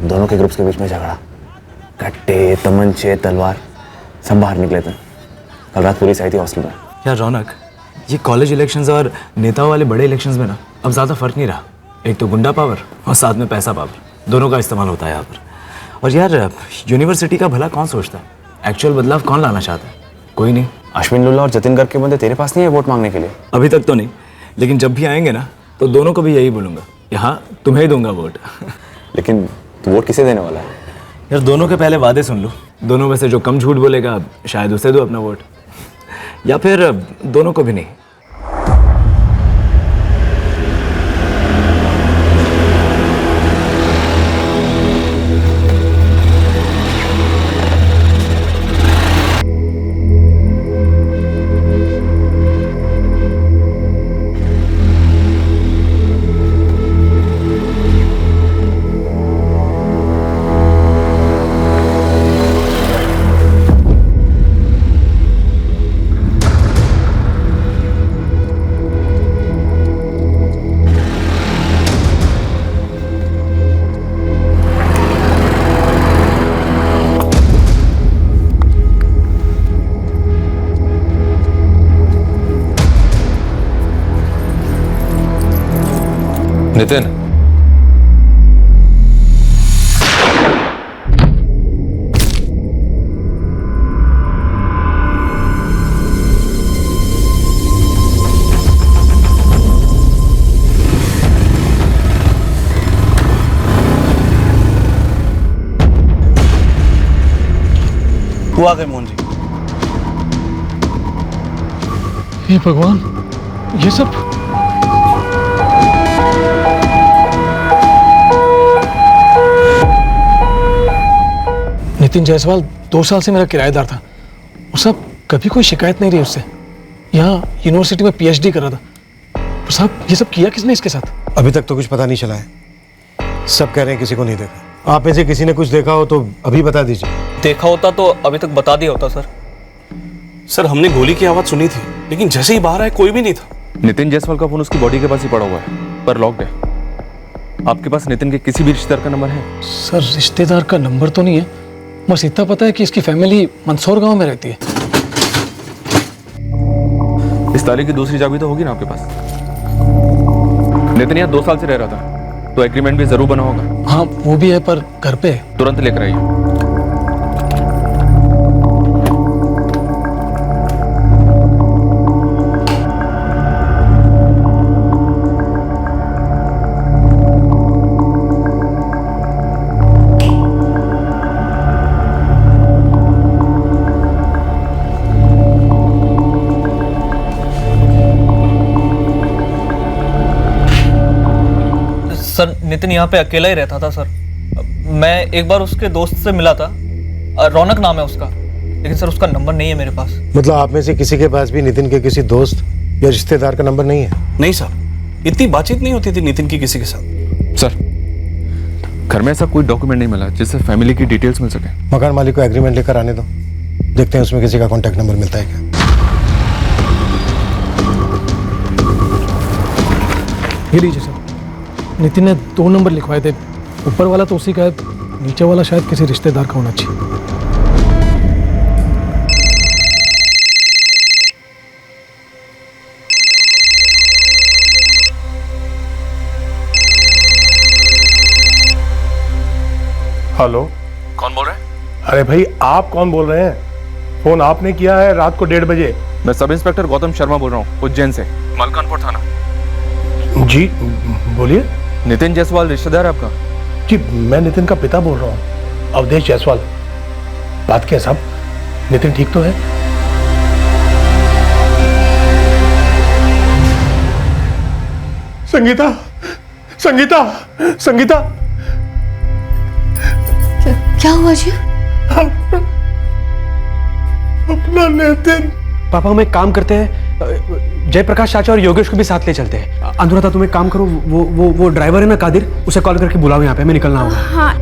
दोनों के ग्रुप्स के बीच में झगड़ा, कट्टे, तमंचे, तलवार सब बाहर निकले थे। कल रात पुलिस आई थी हॉस्टल में। यार रौनक, ये कॉलेज इलेक्शंस और नेताओं वाले बड़े इलेक्शंस में ना अब ज़्यादा फर्क नहीं रहा। एक तो गुंडा पावर और साथ में पैसा पावर, दोनों का इस्तेमाल होता है यहाँ पर। और यार यूनिवर्सिटी का भला कौन सोचता है? एक्चुअल बदलाव कौन लाना चाहता है? कोई नहीं। अश्विन लुल्ला और जतिन गर्ग के बंदे तेरे पास नहीं है वोट मांगने के लिए? अभी तक तो नहीं, लेकिन जब भी आएंगे ना तो दोनों को भी यही बोलूँगा, यहाँ तुम्हें ही दूंगा वोट। लेकिन तू वोट किसे देने वाला है? यार दोनों के पहले वादे सुन लो, दोनों में से जो कम झूठ बोलेगा शायद उसे दो अपना वोट, या फिर दोनों को भी नहीं। नितिन, वो आ गए मोहन जी। हे भगवान, ये सब नितिन जायसवाल 2 साल से मेरा किराएदार था। वो सब कभी कोई शिकायत नहीं रही उससे। यहाँ यूनिवर्सिटी में पीएचडी कर रहा था। वो साहब ये सब किया किसने इसके साथ? अभी तक तो कुछ पता नहीं चला है। सब कह रहे हैं किसी को नहीं देखा। आप में से किसी ने कुछ देखा हो तो अभी बता दीजिए। देखा होता तो अभी तक बता दिया होता सर। सर हमने गोली की आवाज सुनी थी, लेकिन जैसे ही बाहर आए कोई भी नहीं था। नितिन जायसवाल का फोन उसकी बॉडी के पास ही पड़ा हुआ है, पर लॉक्ड है। आपके पास नितिन के किसी भी रिश्तेदार का नंबर है? सर रिश्तेदार का नंबर तो नहीं है, बस इतना पता है कि इसकी फैमिली मंदसौर गांव में रहती है। इस ताले की दूसरी चाबी तो होगी ना आपके पास? नितिन यहाँ 2 साल से रह रहा था, तो एग्रीमेंट भी जरूर बना होगा। हाँ वो भी है, पर घर पे है। तुरंत लेकर आइए। सर नितिन यहाँ पे अकेला ही रहता था सर। मैं एक बार उसके दोस्त से मिला था, रौनक नाम है उसका, लेकिन सर उसका नंबर नहीं है मेरे पास। मतलब आप में से किसी के पास भी नितिन के किसी दोस्त या रिश्तेदार का नंबर नहीं है? नहीं सर, इतनी बातचीत नहीं होती थी नितिन की किसी के साथ। सर घर में ऐसा कोई डॉक्यूमेंट नहीं मिला जिससे फैमिली की डिटेल्स मिल सके। मकान मालिक को एग्रीमेंट लेकर आने दो, देखते हैं उसमें किसी का कॉन्टैक्ट नंबर मिलता है क्या। ये लीजिए सर, नितिन ने 2 नंबर लिखवाए थे। ऊपर वाला तो उसी का है, नीचे वाला शायद किसी रिश्तेदार का होना चाहिए। हेलो, कौन बोल रहे हैं? अरे भाई आप कौन बोल रहे हैं? फोन आपने किया है रात को 1:30 बजे। मैं सब इंस्पेक्टर गौतम शर्मा बोल रहा हूँ, उज्जैन से, मलकानपुर थाना। जी बोलिए। नितिन जायसवाल रिश्तेदार है आपका? जी मैं नितिन का पिता बोल रहा हूँ, अवधेश जायसवाल। बात क्या साहब, नितिन ठीक तो है? संगीता, संगीता, संगीता, क्या हुआ जी? अपना नितिन। पापा हम एक काम करते हैं, जयप्रकाश चाचा और योगेश को भी साथ ले चलते हैं। अनुराधा तुम एक काम करो, वो ड्राइवर है ना कादिर, उसे कॉल करके बुलाओ यहाँ पे, हमें निकलना होगा। हाँ।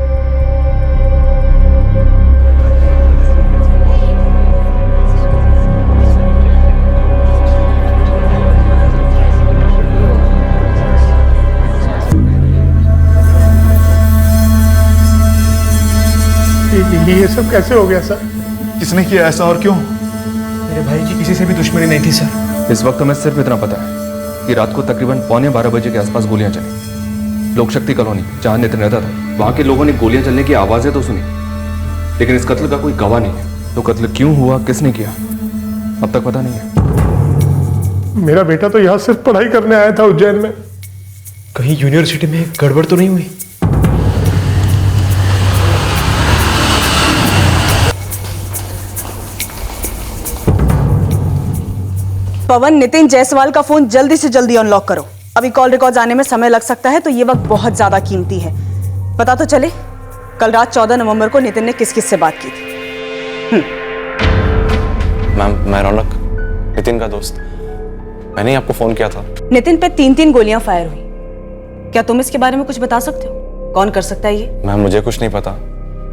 ये सब कैसे हो गया सर? किसने किया ऐसा और क्यों? मेरे भाई की किसी से भी दुश्मनी नहीं थी सर। इस वक्त हमें सिर्फ इतना पता है कि रात को तकरीबन 11:45 बजे के आसपास गोलियां चली। लोक शक्ति कॉलोनी जहां नितिन रहता था, वहां के लोगों ने गोलियां चलने की आवाजें तो सुनी, लेकिन इस कत्ल का कोई गवाह नहीं है। तो कत्ल क्यों हुआ, किसने किया, अब तक पता नहीं है। मेरा बेटा तो यहाँ सिर्फ पढ़ाई करने आया था उज्जैन में। कहीं यूनिवर्सिटी में गड़बड़ तो नहीं हुई? पवन, नितिन जायसवाल का फोन जल्दी से जल्दी अनलॉक करो। अभी कॉल रिकॉर्ड्स आने में समय लग सकता है, तो ये वक्त बहुत ज्यादा कीमती है। पता तो चले कल रात 14 नवंबर को नितिन ने किस किस से बात की थी। मैम, मैं रौनक, नितिन का दोस्त। मैंने ही आपको फोन किया था। नितिन पे 3 गोलियां फायर हुई। क्या तुम इसके बारे में कुछ बता सकते हो? कौन कर सकता है ये? मैम, मुझे कुछ नहीं पता।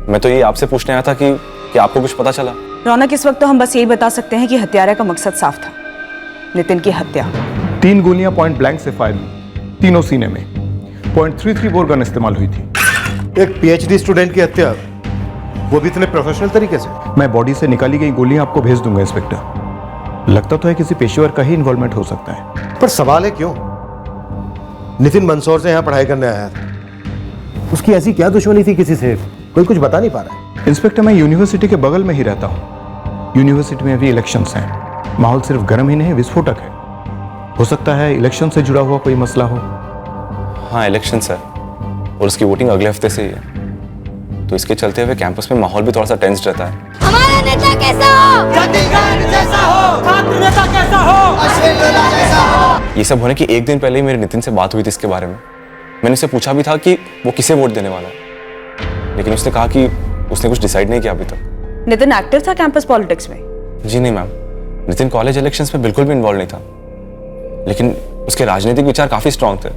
मैं तो ये आपसे पूछने आया था कि आपको कुछ पता चला। रौनक, इस वक्त तो हम बस यही बता सकते हैं कि हत्यारे का मकसद साफ था, नितिन की हत्या। 3 गोलियां पॉइंट ब्लैंक से फायर हुई, तीनों सीने में। .33 बोर गन इस्तेमाल हुई थी। एक पीएचडी स्टूडेंट की हत्या, वो भी इतने प्रोफेशनल तरीके से? मैं बॉडी से निकाली गई गोलियां आपको भेज दूंगा इंस्पेक्टर। लगता तो है किसी पेशेवर का ही इन्वॉल्वमेंट हो सकता है। पर सवाल है क्यों? नितिन मंदसौर से यहाँ पढ़ाई करने आया था, उसकी ऐसी क्या दुश्मनी थी किसी से? कोई कुछ बता नहीं पा रहा है। इंस्पेक्टर, मैं यूनिवर्सिटी के बगल में ही रहता हूँ। यूनिवर्सिटी में अभी इलेक्शंस हैं। माहौल सिर्फ गर्म ही नहीं, विस्फोटक है। हो सकता है इलेक्शन से जुड़ा हुआ कोई मसला हो। हाँ, इलेक्शन है और उसकी वोटिंग अगले हफ्ते से ही है, तो इसके चलते हुए कैंपस में माहौल भी थोड़ा सा टेंस रहता है। हमारा नेता कैसा हो? जैसा हो, छात्र नेता कैसा हो? अश्विन लोला जैसा हो। ये सब होने की एक दिन पहले ही मेरे नितिन से बात हुई थी इसके बारे में। मैंने उससे पूछा भी था कि वो किसे वोट देने वाला है, लेकिन उसने कहा कि उसने कुछ डिसाइड नहीं किया अभी तक। नितिन एक्टिव था कैंपस पॉलिटिक्स में? जी नहीं मैम, नितिन कॉलेज इलेक्शंस में बिल्कुल भी इन्वॉल्व नहीं था, लेकिन उसके राजनीतिक विचार काफी स्ट्रांग थे।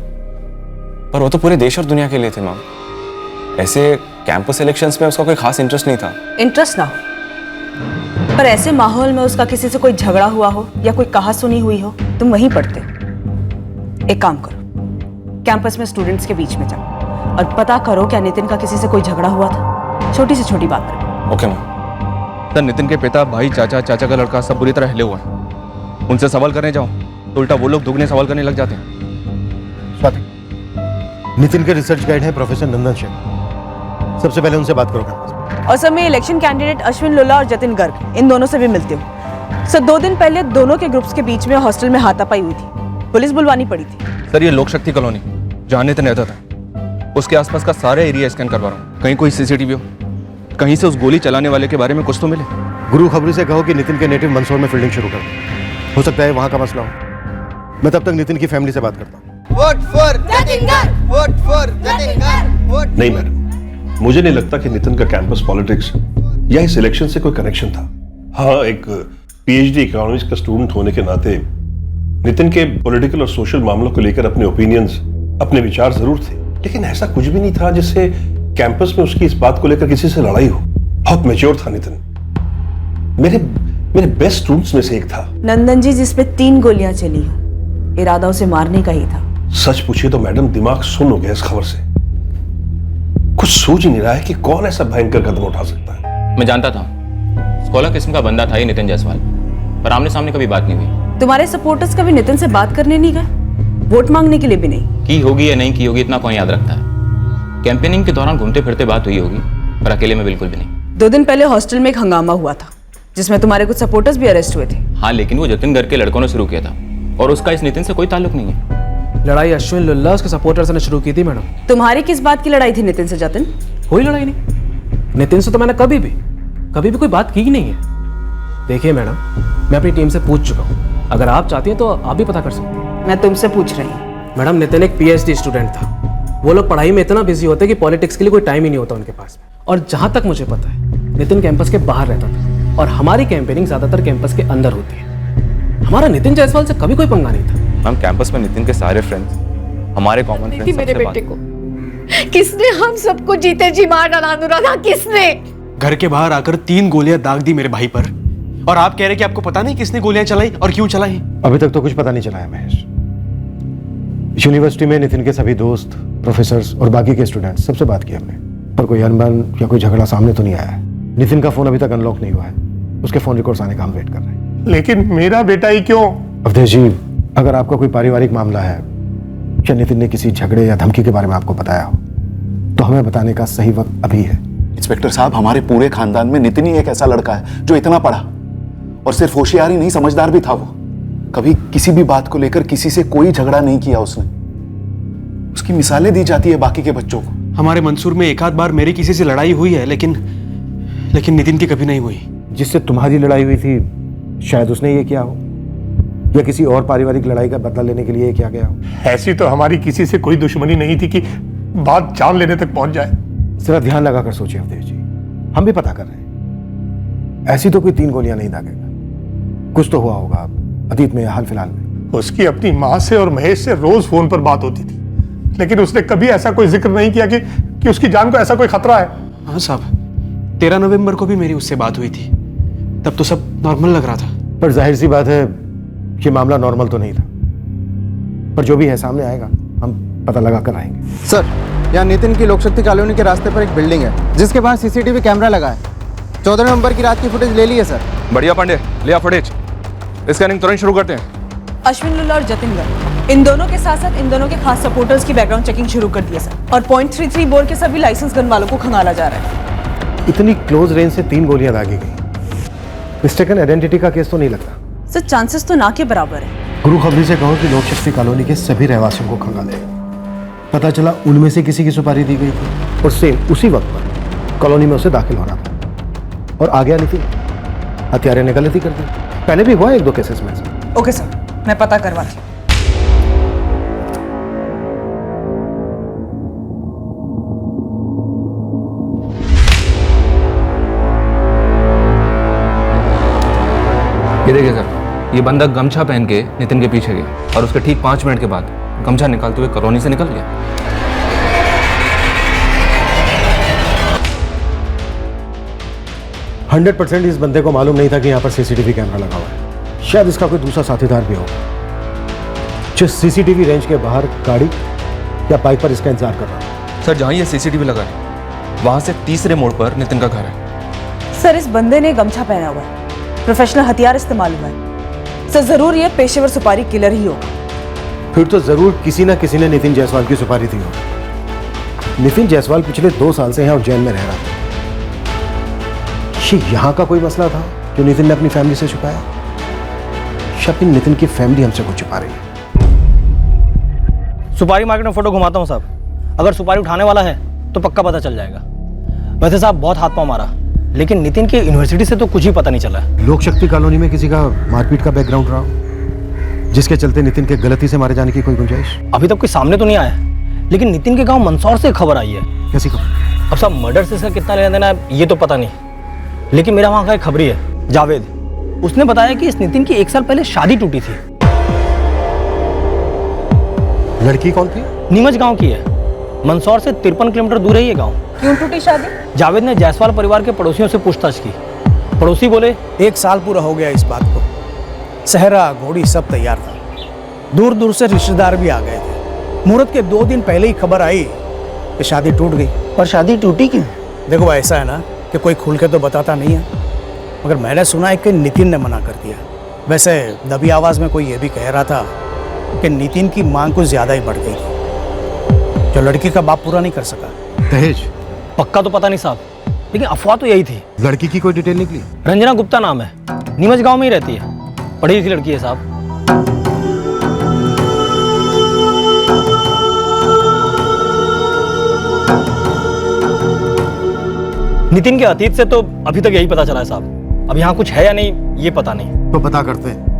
पर वो तो पूरे देश और दुनिया के लिए थे मैम। ऐसे कैंपस इलेक्शंस में उसका कोई खास इंटरेस्ट नहीं था। इंटरेस्ट ना हो, पर ऐसे माहौल में उसका किसी से कोई झगड़ा हुआ हो या कोई कहा सुनी हुई हो, तुम वहीं पढ़ते। एक काम करो, कैंपस में स्टूडेंट्स के बीच में जाओ और पता करो क्या नितिन का किसी से कोई झगड़ा हुआ था। छोटी से छोटी बात करो। Okay ma'am. सर, नितिन के पिता, भाई, चाचा का लड़का सब बुरी तरह हिले हुए हैं। उनसे सवाल करने जाओ तो उल्टा वो लोग दुगने सवाल करने लग जाते हैं। स्वाति, नितिन के रिसर्च गाइड है प्रोफेसर नंदन शेख। सबसे पहले उनसे बात करो कैंपस में। और सर, मैं इलेक्शन कैंडिडेट अश्विन लोला और जतिन गर्ग, इन दोनों से भी मिलती हूँ। सर, 2 दिन पहले दोनों के ग्रुप्स के बीच में हॉस्टल में हाथापाई हुई थी, पुलिस बुलवानी पड़ी थी। सर, ये लोक शक्ति कॉलोनी जहाँ नितिन रहता था, उसके आसपास का सारा एरिया स्कैन करवा रहा हूँ। कहीं कोई सीसीटीवी हो, कहीं से उस गोली चलाने वाले के बारे में कुछ तो मिले। गुरु खबरी से कहो कि नितिन के नेटिव मंदसौर में फील्डिंग शुरू कर दो। हो सकता है वहां का मसला हो। मैं तब तक नितिन की फैमिली से बात करता हूँ। Vote for Jatin Garg, vote for Jatin Garg, vote. नहीं मैडम, मुझे नहीं लगता कि नितिन का कैंपस पॉलिटिक्स या इस इलेक्शन से कोई कनेक्शन था। हाँ, एक पीएचडी इकोनॉमिक्स का स्टूडेंट होने के नाते नितिन के पॉलिटिकल और सोशल मामलों को लेकर अपने ओपिनियंस, अपने विचार जरूर थे, लेकिन ऐसा कुछ भी नहीं था जिससे कैंपस में उसकी इस बात को लेकर किसी से लड़ाई हो। बहुत मैच्योर था नितिन, मेरे बेस्ट स्टूडेंट्स में से एक था। नंदन जी, जिसपे 3 गोलियां चली हो, इरादा उसे मारने का ही था। सच पूछिए तो मैडम, दिमाग सुन्न हो गया इस खबर से। कुछ सोच ही नहीं रहा है कि कौन ऐसा भयंकर कदम उठा सकता है। मैं जानता था स्कॉलर किस्म का बंदा था ये नितिन जायसवाल, पर आमने सामने कभी बात नहीं हुई। तुम्हारे सपोर्टर्स कभी नितिन से बात करने नहीं गए? वोट मांगने के लिए भी नहीं? की होगी या नहीं की होगी इतना कौन याद रखता है। कैंपेनिंग के दौरान घूमते फिरते बात हुई होगी, पर अकेले में बिल्कुल भी नहीं। 2 दिन पहले हॉस्टल में एक हंगामा हुआ था जिसमें तुम्हारे कुछ सपोर्टर्स भी अरेस्ट हुए थे। हाँ, लेकिन वो जतिन गर्ग के लड़कों ने शुरू किया था और उसका इस नितिन से कोई ताल्लुक नहीं है। लड़ाई अश्विन लुल्ला उसके सपोर्टर्स ने शुरू की थी मैडम। तुम्हारी किस बात की लड़ाई थी नितिन से जतिन? कोई लड़ाई नहीं, नितिन से तो मैंने कभी भी कोई बात की ही नहीं है। देखिए मैडम, मैं अपनी टीम से पूछ चुका हूँ, अगर आप चाहती हैं तो आप भी पता कर सकते हैं। मैं तुमसे पूछ रही हूँ। मैडम, नितिन एक पीएचडी स्टूडेंट था। वो लोग पढ़ाई में इतना बिजी होते कि पॉलिटिक्स के लिए कोई टाइम ही नहीं होता उनके पास। और जहां तक मुझे पता है, नितिन कैंपस के बाहर रहता था और हमारी कैंपेनिंग ज्यादातर कैंपस के अंदर होती है। हमारा नितिन जायसवाल से कभी कोई पंगा नहीं था। मैम, कैंपस में नितिन के सारे फ्रेंड्स, हमारे कॉमन फ्रेंड्स, मेरे बेटे को किसने हम सबको जीते जी मार डाला? अनुराधा, किसने? घर के बाहर आकर 3 गोलियां दाग दी मेरे भाई पर, और आप कह रहे कि आपको पता नहीं किसने गोलियां चलाई और क्यों चलाई? अभी तक तो कुछ पता नहीं चला है महेश। यूनिवर्सिटी में नितिन के सभी दोस्त, प्रोफेसर्स और बाकी के स्टूडेंट्स सबसे बात की हमने, पर कोई अनबन या कोई झगड़ा सामने तो नहीं आया है। नितिन का फोन अभी तक अनलॉक नहीं हुआ है, उसके फोन रिकॉर्ड्स आने का हम वेट कर रहे हैं। लेकिन मेरा बेटा ही क्यों? अवधेश जी, अगर आपका कोई पारिवारिक मामला है या नितिन ने किसी झगड़े या धमकी के बारे में आपको बताया हो तो हमें बताने का सही वक्त अभी है। इंस्पेक्टर साहब, हमारे पूरे खानदान में नितिन ही एक ऐसा लड़का है जो इतना पढ़ा और सिर्फ होशियार ही नहीं, समझदार भी था। वो कभी किसी भी बात को लेकर किसी से कोई झगड़ा नहीं किया उसने। उसकी मिसालें दी जाती है बाकी के बच्चों को। हमारे मंसूर में एक आध बार मेरी किसी से लड़ाई हुई है, लेकिन नितिन की कभी नहीं हुई। जिससे तुम्हारी लड़ाई हुई थी शायद उसने ये किया हो, या किसी और पारिवारिक लड़ाई का बदला लेने के लिए किया गया हो। ऐसी तो हमारी किसी से कोई दुश्मनी नहीं थी कि बात जान लेने तक पहुंच जाए। जरा ध्यान लगाकर सोचिए अवधेश जी, हम भी पता कर रहे हैं। ऐसी तो कोई 3 गोलियां नहीं दागेगा। कुछ तो हुआ होगा अतीत में, हाल फिलहाल में। उसकी अपनी माँ से और महेश से रोज फोन पर बात होती थी, लेकिन उसने कभी ऐसा कोई जिक्र नहीं किया कि उसकी जान को ऐसा कोई खतरा है। हाँ साहब, 13 नवंबर को भी मेरी उससे बात हुई थी, तब तो सब नॉर्मल लग रहा था। पर जाहिर सी बात है ये मामला नॉर्मल तो नहीं था, पर जो भी है सामने आएगा, हम पता लगा कर आएंगे। सर, यहाँ नितिन की लोकशक्ति कॉलोनी के रास्ते पर एक बिल्डिंग है जिसके बाहर सीसीटीवी कैमरा लगा है। 14 नवंबर की रात की फुटेज ले ली है सर। बढ़िया पांडे, लिया फुटेज। स्कैनिंग तुरंत शुरू करते हैं। अश्विन लुल्ला और जतिन गर्ग, इन दोनों के साथ साथ इन दोनों के खास सपोर्टर्स की बैकग्राउंड चेकिंग शुरू कर दी है सर। और .33 बोर के सभी लाइसेंस गन वालों को खंगाला जा रहा है। इतनी क्लोज रेंज से 3 गोलियां दागी गई। मिस्टेकन आइडेंटिटी का केस तो नहीं लगता सर। चांसेस तो ना के बराबर है। गुरु खबरी से कहो कि लोकशक्ति कॉलोनी के सभी रहवासियों को खंगालेगा। पता चला उनमें से किसी की सुपारी दी गई थी और सेम उसी वक्त पर कॉलोनी में उसे दाखिल होना था और आ गया नितिन। हत्यारे ने गलती कर दी। पहले भी हुआ 1-2 केसेस में से। ओके सर, मैं पता करवाती हूँ। ये देखिए सर, ये बंदा गमछा पहन के नितिन के पीछे गया और उसके ठीक 5 मिनट के बाद गमछा निकालते हुए कॉलोनी से निकल गया। हंड्रेड 100% इस बंदे को मालूम नहीं था कि यहाँ पर सीसीटीवी कैमरा लगा हुआ है। शायद इसका कोई दूसरा साथीदार भी होगा जो सीसीटीवी रेंज के बाहर गाड़ी या बाइक पर इसका इंतजार कर रहा है। सर, जहाँ ये सीसीटीवी लगा है वहां से तीसरे मोड़ पर नितिन का घर है। सर, इस बंदे ने गमछा पहना हुआ है, प्रोफेशनल हथियार इस्तेमाल हुआ है। सर, जरूर ये पेशेवर सुपारी किलर ही होगा। फिर तो जरूर किसी ना किसी ने नितिन जायसवाल की सुपारी दी होगी। नितिन जायसवाल पिछले 2 साल से यहाँ जेल में रह रहा था। ये यहाँ का कोई मसला था जो नितिन ने अपनी फैमिली से छुपाया। शायद नितिन की फैमिली हमसे कुछ छुपा रही है। सुपारी मार्केट में फोटो घुमाता हूँ साहब। अगर सुपारी उठाने वाला है तो पक्का पता चल जाएगा। वैसे साहब बहुत हाथ पांव मारा, लेकिन नितिन की यूनिवर्सिटी से तो कुछ ही पता नहीं चला। लोकशक्ति कॉलोनी में किसी का मारपीट का बैकग्राउंड रहा जिसके चलते नितिन के गलती से मारे जाने की कोई गुंजाइश? अभी तक कोई सामने तो नहीं आया, लेकिन नितिन के गांव मंदसौर से खबर आई है। कैसी खबर? अब साहब मर्डर से इसका कितना लेना देना है ये तो पता नहीं, लेकिन मेरा वहां का एक खबरी है जावेद, उसने बताया कि इस नितिन की 1 साल पहले शादी टूटी थी। लड़की कौन थी? नीमच गांव की है, मंदसौर से 53 किलोमीटर दूर है ये गांव। क्यों टूटी शादी? जावेद ने जायसवाल परिवार के पड़ोसियों से पूछताछ की। पड़ोसी बोले 1 साल पूरा हो गया इस बात को। सहरा घोड़ी सब तैयार था, दूर दूर से रिश्तेदार भी आ गए थे। मुहूर्त के 2 दिन पहले ही खबर आई कि शादी टूट गई। पर शादी टूटी क्यों? देखो ऐसा है ना कि कोई खुल के तो बताता नहीं है, मगर मैंने सुना है कि नितिन ने मना कर दिया। वैसे दबी आवाज में कोई ये भी कह रहा था कि नितिन की मांग कुछ ज्यादा ही बढ़ गई थी जो लड़की का बाप पूरा नहीं कर सका। दहेज? पक्का तो पता नहीं साहब, लेकिन अफवाह तो यही थी। लड़की की कोई डिटेल निकली? रंजना गुप्ता नाम है, नीमच गांव में ही रहती है, पढ़ी लिखी लड़की है साहब। नितिन के अतीत से तो अभी तक यही पता चला है साहब। अब यहाँ कुछ है या नहीं ये पता नहीं। तो पता करते हैं।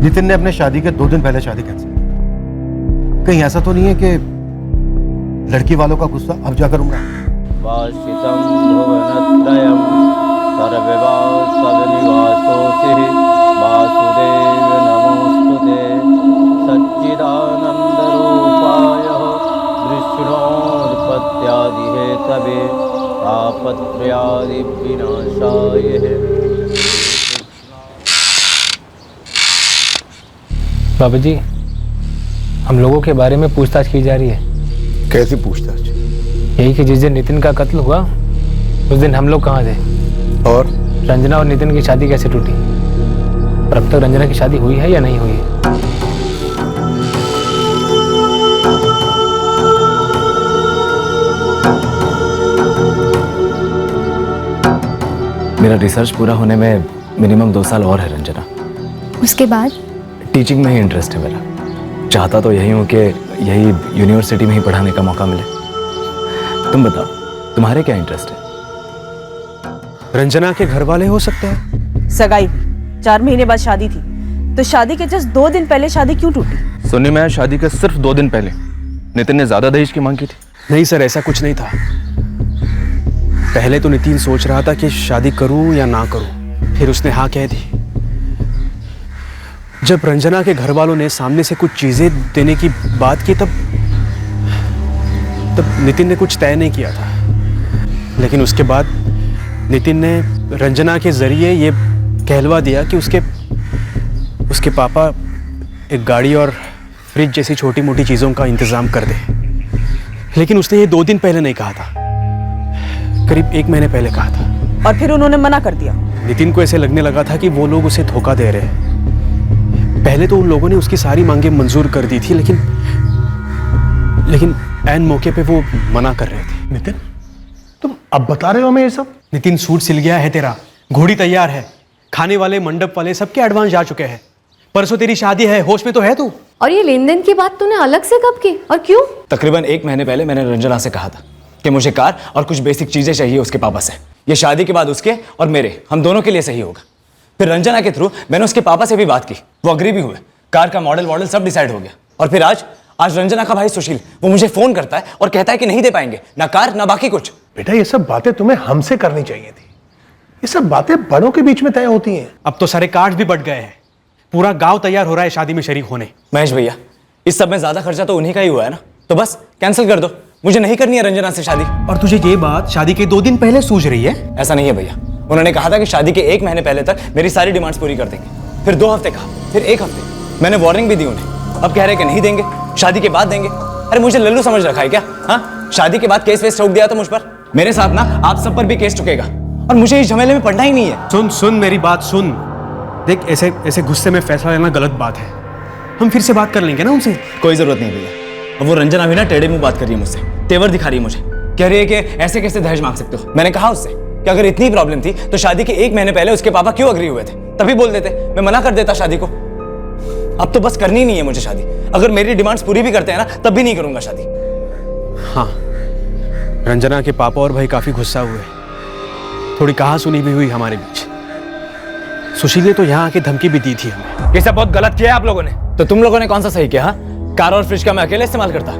नितिन ने अपने शादी के 2 दिन पहले शादी कैंसिल की। कहीं ऐसा तो नहीं है कि लड़की वालों का गुस्सा अब जाकर उमड़ा? वासितं भुवनत्रयं सर्ववासवनिवासोऽसि वासुदेव नमोऽस्तुते सच्चिदानन्दरूपाय विष्णोत्पत्त्यादिहेतवे तापत्रयादिविनाशाय। बाबा जी, हम लोगों के बारे में पूछताछ की जा रही है। कैसी पूछताछ? यही कि जिस दिन नितिन का कत्ल हुआ उस दिन हम लोग कहाँ थे और रंजना और नितिन की शादी कैसे टूटी? और अब तक रंजना की शादी हुई है या नहीं हुई है? मेरा रिसर्च पूरा होने में मिनिमम 2 साल और है रंजना। उसके बाद टीचिंग में ही इंटरेस्ट है मेरा। चाहता तो यही हूँ कि यही यूनिवर्सिटी में ही पढ़ाने का मौका मिले। तुम बताओ, तुम्हारे क्या इंटरेस्ट है? रंजना के घर वाले हो सकते हैं। सगाई हुई, 4 महीने बाद शादी थी, तो शादी के जस्ट 2 दिन पहले शादी क्यों टूटी? सुनने में आया शादी के सिर्फ 2 दिन पहले नितिन ने ज्यादा दहेज की मांग की थी। नहीं सर, ऐसा कुछ नहीं था। पहले तो नितिन सोच रहा था कि शादी करूं या ना करूं, फिर उसने हाँ कह दी। जब रंजना के घर वालों ने सामने से कुछ चीजें देने की बात की तब नितिन ने कुछ तय नहीं किया था। लेकिन उसके बाद नितिन ने रंजना के जरिए ये कहलवा दिया कि उसके पापा एक गाड़ी और फ्रिज जैसी छोटी मोटी चीज़ों का इंतज़ाम कर दे। लेकिन उसने ये 2 दिन पहले नहीं कहा था, करीब 1 महीने पहले कहा था। और फिर उन्होंने मना कर दिया। नितिन को ऐसे लगने लगा था कि वो लोग उसे धोखा दे रहे हैं। पहले तो उन लोगों ने उसकी सारी मांगें मंजूर कर दी थी, लेकिन ऐन मौके पे वो मना कर रहे थे। नितिन, तुम अब बता रहे हो हमें ये सब? नितिन, सूट सिल गया है तेरा, घोड़ी तैयार है, खाने वाले मंडप वाले सबके एडवांस जा चुके हैं। परसों तेरी शादी है, होश में तो है तू? और ये लेन देन की बात तूने अलग से कब की और क्यों? तकरीबन 1 महीने पहले मैंने रंजना से कहा था कि मुझे कार और कुछ बेसिक चीजें चाहिए उसके पापा से। ये शादी के बाद उसके और मेरे, हम दोनों के लिए सही होगा। फिर रंजना के थ्रू मैंने उसके पापा से भी बात की, वो अग्री भी हुए। कार का मॉडल सब डिसाइड हो गया। और फिर आज रंजना का भाई सुशील वो मुझे फोन करता है और कहता है कि नहीं दे पाएंगे, ना कार ना बाकी कुछ। बेटा, ये सब बातें तुम्हें हमसे करनी चाहिए थी। ये सब बातें बड़ों के बीच में तय होती हैं। अब तो सारे कार्ड भी बट गए हैं, पूरा गांव तैयार हो रहा है शादी में शरीक होने। महेश भैया, इस सब में ज्यादा खर्चा तो उन्हीं का ही हुआ है ना, तो बस कैंसिल कर दो। मुझे नहीं करनी है रंजना से शादी। और तुझे ये बात शादी के 2 दिन पहले सूझ रही है? ऐसा नहीं है भैया, उन्होंने कहा था कि शादी के 1 महीने पहले तक मेरी सारी डिमांड्स पूरी कर देंगे। फिर 2 हफ्ते कहा, फिर 1 हफ्ते। मैंने वार्निंग भी दी उन्हें, अब कह रहे कि नहीं देंगे, शादी के बाद देंगे। अरे मुझे लल्लू समझ रखा है क्या? हाँ, शादी के बाद केस वेस ठोक दिया तो मुझ पर, मेरे साथ ना आप सब पर भी केस ठुकेगा और मुझे इस झमेले में पड़ना ही नहीं है। सुन मेरी बात सुन। देख, ऐसे गुस्से में फैसला लेना गलत बात है। हम फिर से बात कर लेंगे ना उनसे। कोई जरूरत नहीं भैया, अब वो रंजना भी ना टेढ़े मुंह बात कर रही है मुझसे, तेवर दिखा रही है मुझे, कह रही है कि ऐसे कैसे दहेज मांग सकते हो। मैंने कहा उससे कि अगर इतनी प्रॉब्लम थी तो शादी के 1 महीने पहले उसके पापा क्यों अग्री हुए थे, तभी बोल देते, मैं मना कर देता शादी को। अब तो बस करनी नहीं है मुझे शादी। अगर मेरी डिमांड्स पूरी भी करते हैं ना तब भी नहीं करूंगा शादी। हाँ, रंजना के पापा और भाई काफी गुस्सा हुए, थोड़ी कहा सुनी भी हुई हमारे बीच। सुशील ने तो यहाँ आके धमकी भी दी थी हमें। ये सब बहुत गलत किया है आप लोगों ने। तो तुम लोगों ने कौन सा सही किया? कार और फ्रिज का मैं अकेले इस्तेमाल करता।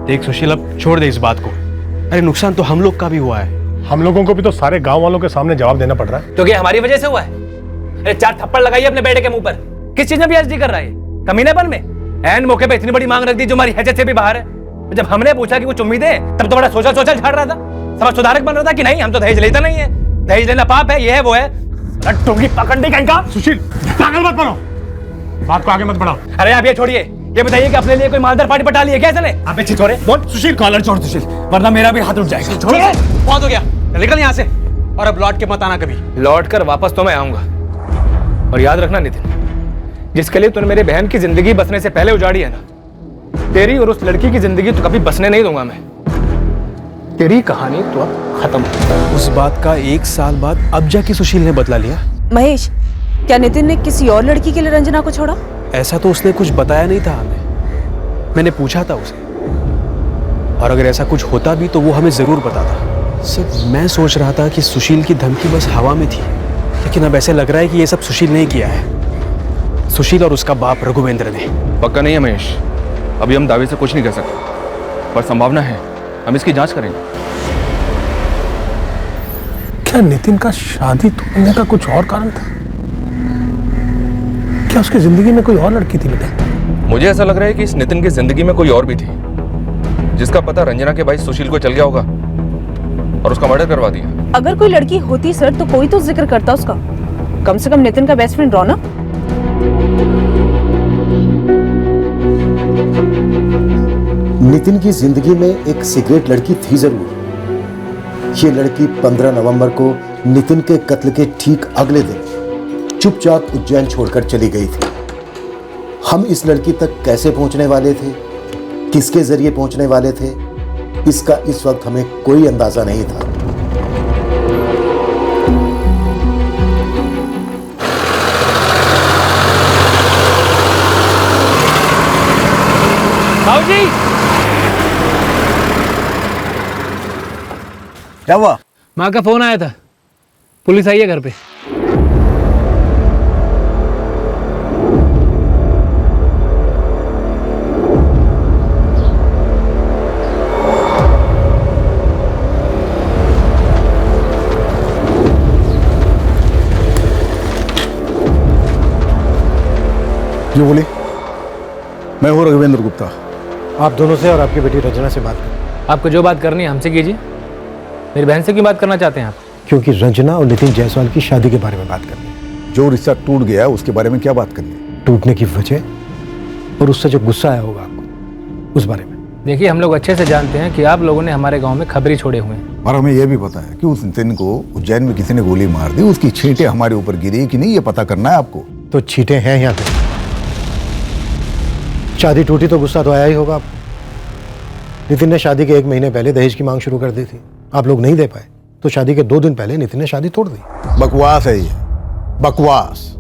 देख सुशील, अब छोड़ दे इस बात को। अरे नुकसान तो हम लोग का भी हुआ है। हम लोगों को भी तो सारे गांव वालों के सामने जवाब देना पड़ रहा है। तो क्या हमारी वजह से हुआ है? अरे 4 थप्पड़ लगाइए अपने बेटे के मुंह पर। किस चीज में पीएचडी कर रहा है? कमीनेपन में? एन मौके पे इतनी बड़ी मांग रख दी जो हमारी हैसियत से भी बाहर है। जब हमने पूछा कि कुछ उम्मीद है तब तो बड़ा सोचा झाड़ रहा था, समाज सुधारक बन रहा था कि नहीं हम तो दहेज लेता नहीं है, दहेज लेना पाप है, ये है वो है। टोंगी पकड़ने का। सुशील, पागल मत बनो, बात को आगे मत बढ़ाओ। अरे आप ये छोड़िए, ये बताइए कि अपने लिए कोई मालदार पार्टी पटा ली है क्या इसने? आप अच्छी छोड़े बोल सुशील, कॉलर छोड़ सुशील, वरना मेरा भी हाथ उठ जाएगा। छोड़िए, बहुत हो गया, निकल यहाँ से। और अब लौट के मत आना कभी। लौट कर वापस तो मैं आऊंगा। और याद रखना नितिन, जिसके लिए तूने मेरे बहन की जिंदगी बसने से पहले उजाड़ी है ना, तेरी और उस लड़की की जिंदगी तो कभी बसने नहीं दूंगा मैं। तेरी कहानी तो अब खत्म। उस बात का 1 साल बाद अब जाके सुशील ने बदला लिया। महेश, क्या नितिन ने किसी और लड़की के लिए रंजना को छोड़ा? ऐसा तो उसने कुछ बताया नहीं था हमें, मैंने पूछा था उसे। और अगर ऐसा कुछ होता भी तो वो हमें जरूर बताता। सिर्फ मैं सोच रहा था कि सुशील की धमकी बस हवा में थी, लेकिन अब ऐसे लग रहा है कि ये सब सुशील ने किया है, सुशील और उसका बाप रघुवेंद्र ने। पक्का नहीं है महेश, अभी हम दावे से कुछ नहीं कर सकते, पर संभावना है, हम इसकी जांच करेंगे। क्या नितिन का शादी तोड़ने का कुछ और कारण था? क्या उसकी जिंदगी में कोई और लड़की थी बेटा? मुझे ऐसा लग रहा है कि इस नितिन की जिंदगी में कोई और भी थी, जिसका पता रंजना के भाई सुशील को चल गया होगा और उसका मर्डर करवा दिया। अगर कोई लड़की होती सर तो कोई तो जिक्र करता उसका, कम से कम नितिन का बेस्ट फ्रेंड रौनक। नितिन की जिंदगी में एक सीक्रेट लड़की थी जरूर। ये लड़की 15 नवंबर को नितिन के कत्ल के ठीक अगले दिन चुपचाप उज्जैन छोड़कर चली गई थी। हम इस लड़की तक कैसे पहुंचने वाले थे, किसके जरिए पहुंचने वाले थे, इसका इस वक्त हमें कोई अंदाजा नहीं था। बाबूजी, क्या हुआ? माँ का फोन आया था, पुलिस आई है घर पे। जो बोले? मैं हूँ रघुवेंद्र गुप्ता। आप दोनों से और आपकी बेटी रंजना से बात करें। आपको जो बात करनी है हमसे कीजिए। मेरी बहन से क्यों बात करना चाहते हैं आप? क्योंकि रंजना और नितिन जायसवाल की शादी के बारे में बात करनी है। जो रिश्ता टूट गया उसके बारे में क्या बात करनी है? टूटने की वजह और उससे जो गुस्सा आया होगा आपको, उस बारे में। देखिए, हम लोग अच्छे से जानते हैं कि आप लोगों ने हमारे गांव में खबरी छोड़े हुए हैं, और हमें यह भी पता है कि उस नितिन को उज्जैन में किसी ने गोली मार दी। उसकी छींटें हमारे ऊपर गिरी कि नहीं, ये पता करना है आपको। तो छींटें हैं यहाँ पे। शादी टूटी तो गुस्सा तो आया ही होगा आपको। नितिन ने शादी के 1 महीने पहले दहेज की मांग शुरू कर दी थी, आप लोग नहीं दे पाए, तो शादी के 2 दिन पहले नितिन ने शादी तोड़ दी। बकवास है ये, बकवास।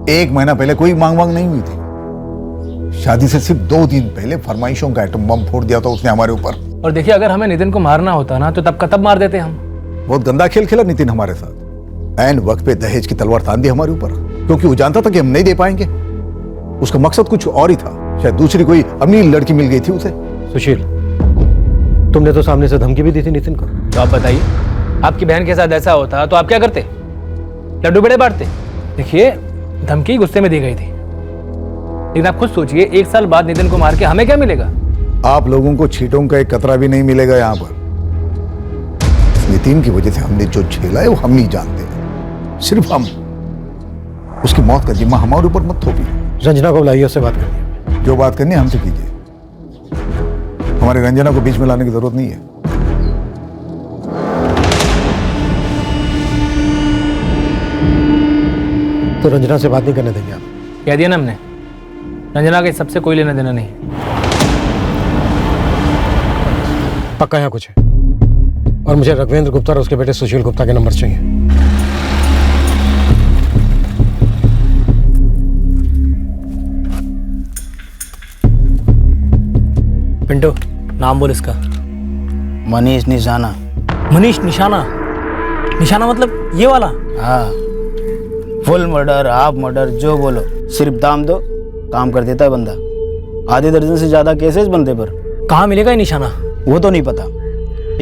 1 महीना पहले कोई मांग नहीं हुई थी। शादी से सिर्फ 2 दिन पहले फरमाइशों का एटम बम फोड़ दिया था उसने हमारे ऊपर। और देखिए, अगर हमें नितिन को मारना होता ना तो तब का तब मार देते हम। बहुत गंदा खेल खेला नितिन हमारे साथ। ऐन वक्त पे दहेज की तलवार तान दी हमारे ऊपर, क्योंकि वो जानता था कि हम नहीं दे पाएंगे। उसका मकसद कुछ और ही था। शायद दूसरी कोई अमीर लड़की मिल गई थी उसे। सुशील, तुमने तो सामने से धमकी भी दी थी नितिन को। तो आप बताइए, आपकी बहन के साथ ऐसा होता तो आप क्या करते? लड्डू बड़े बांटते? देखिए, धमकी गुस्से में दी गई थी, लेकिन आप खुद सोचिए, 1 साल बाद नितिन को मार के हमें क्या मिलेगा? आप लोगों को छींटों का एक कतरा भी नहीं मिलेगा यहाँ पर। नितिन की वजह से हमने जो झेला है वो हम नहीं जानते, सिर्फ हम। उसकी मौत का जिम्मा हमारे ऊपर मत थोपिए। रंजना को बुलाइए, उससे बात करिए। जो बात करनी है हमसे कीजिए, हमारे रंजना को बीच में लाने की जरूरत नहीं है। तो रंजना से बात नहीं करने देंगे आप? कह दिया ना हमने, रंजना के सबसे कोई लेना देना नहीं। पक्का यहाँ कुछ है, और मुझे रघुवेंद्र गुप्ता और उसके बेटे सुशील गुप्ता के नंबर चाहिए। पिंटू, नाम बोल इसका। मनीष निशाना। मनीष निशाना? निशाना मतलब ये वाला? हाँ, फुल मर्डर, हाफ मर्डर, जो बोलो, सिर्फ दाम दो, काम कर देता है बंदा। आधे दर्जन से ज्यादा केसेस बंदे पर। कहाँ मिलेगा ये निशाना? वो तो नहीं पता।